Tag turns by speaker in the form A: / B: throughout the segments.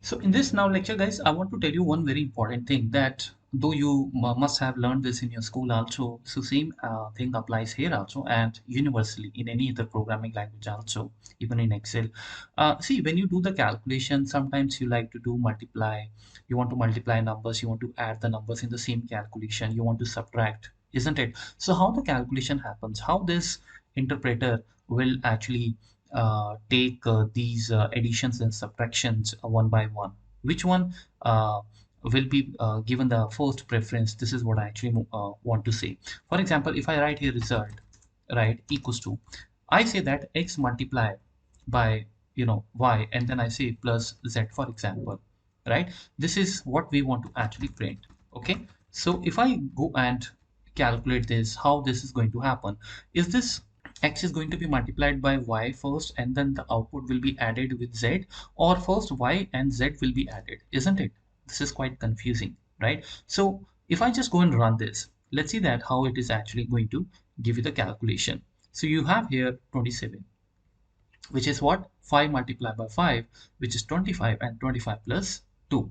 A: So in this now lecture, guys, I want to tell you one very important thing that though you must have learned this in your school also, so same thing applies here also and universally in any other programming language also, even in Excel. See, when you do the calculation, sometimes you like to do multiply. You want to multiply numbers, you want to add the numbers in the same calculation, you want to subtract, isn't it? So how the calculation happens, how this interpreter will actually take these additions and subtractions one by one. Which one will be given the first preference? This is what I actually want to say. For example, if I write here result, right, equals to, I say that x multiplied by y, and then I say plus z, for example, right? This is what we want to actually print. Okay, so if I go and calculate this, how this is going to happen is this: x is going to be multiplied by y first and then the output will be added with z, or first y and z will be added, isn't it? This is quite confusing, right? So if I just go and run this, let's see that how it is actually going to give you the calculation. So you have here 27, which is what, 5 multiplied by 5, which is 25, and 25 plus 2,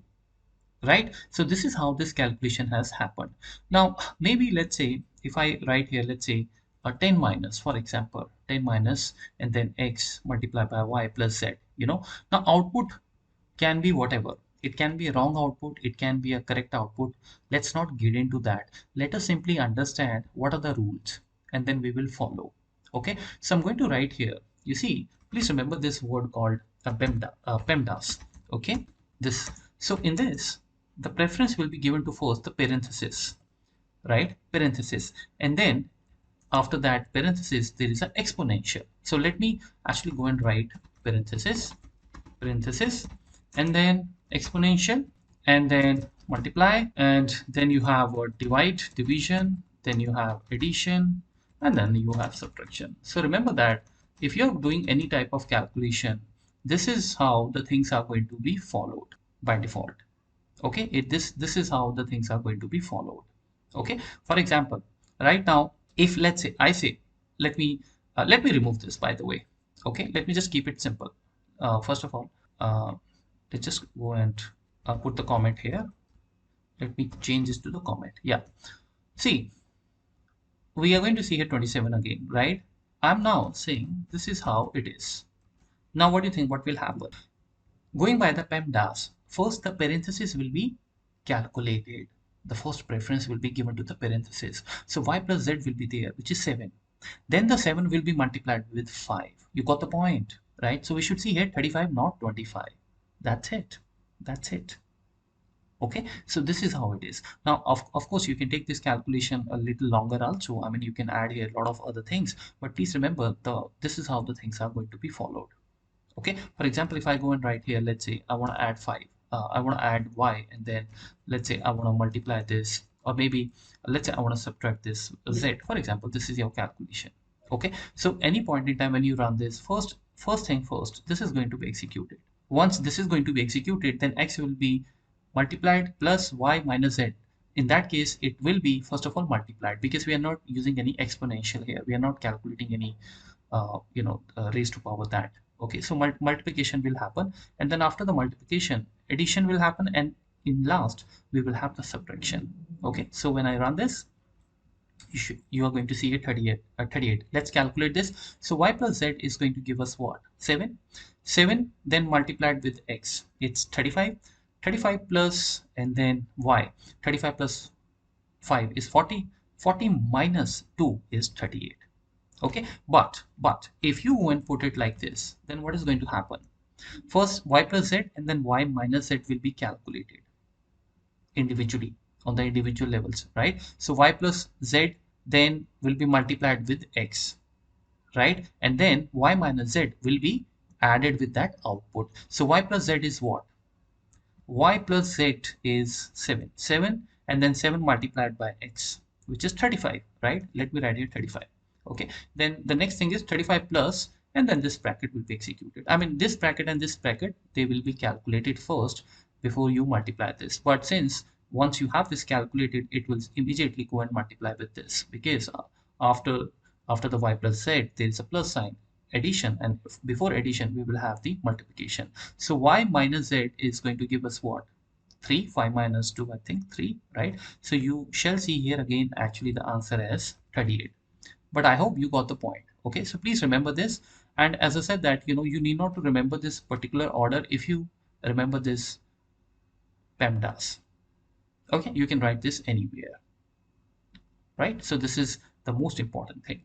A: right? So this is how this calculation has happened. Now maybe let's say if I write here, let's say a 10 minus, for example, 10 minus and then x multiplied by y plus z, now output can be whatever. It can be a wrong output, it can be a correct output. Let's not get into that. Let us simply understand what are the rules and then we will follow. Okay, so I'm going to write here, you see, please remember this word called PEMDAS. Okay, this, so in this the preference will be given to first the parenthesis, right? Parenthesis, and then after that parenthesis there is an exponential. So let me actually go and write parenthesis, parenthesis, and then exponential, and then multiply, and then you have a divide, division, then you have addition, and then you have subtraction. So remember that if you're doing any type of calculation, this is how the things are going to be followed by default. Okay, this is how the things are going to be followed. Okay, for example, right now if let's say I say, let me remove this, by the way. Okay, let me just keep it simple. First of all, uh, let's just go and put the comment here. Let me change this to the comment. Yeah, see, we are going to see here 27 again, right? I'm now saying this is how it is. Now what do you think, what will happen? Going by the PEMDAS, first the parenthesis will be calculated. The first preference will be given to the parenthesis. So y plus z will be there, which is 7. Then the 7 will be multiplied with 5. You got the point, right? So we should see here 35, not 25. That's it. That's it. Okay, so this is how it is. Now, of course, you can take this calculation a little longer also. I mean, you can add here a lot of other things, but please remember this is how the things are going to be followed. Okay, for example, if I go and write here, let's say I want to add 5, I want to add y, and then let's say I want to multiply this, or maybe let's say I want to subtract this z, for example. This is your calculation. Okay, so any point in time when you run this, first thing first, this is going to be executed. Once this is going to be executed, then x will be multiplied plus y minus z. In that case, it will be first of all multiplied, because we are not using any exponential here, we are not calculating any raised to power that. Okay, so multiplication will happen, and then after the multiplication, addition will happen, and in last we will have the subtraction. Okay, so when I run this, you are going to see it 38, 38. Let's calculate this. So y plus z is going to give us what? 7. 7 then multiplied with x, it's 35. 35 plus and then y, 35 plus 5 is 40. 40 minus 2 is 38. Okay, but if you go and put it like this, then what is going to happen? First y plus z and then y minus z will be calculated individually on the individual levels, right? So y plus z then will be multiplied with x, right? And then y minus z will be added with that output. So y plus z is what? Y plus z is 7 and then 7 multiplied by x, which is 35, right? Let me write here 35. Okay, then the next thing is 35 plus, and then this bracket will be executed. I mean, this bracket and this bracket, they will be calculated first before you multiply this. But since once you have this calculated, it will immediately go and multiply with this, because after the y plus z there is a plus sign, addition, and before addition we will have the multiplication. So y minus z is going to give us what? 3. 5 minus 2, I think 3, right? So you shall see here again, actually the answer is 38. But I hope you got the point. Okay, so please remember this. And as I said that, you need not to remember this particular order if you remember this PEMDAS. Okay, you can write this anywhere, right? So this is the most important thing.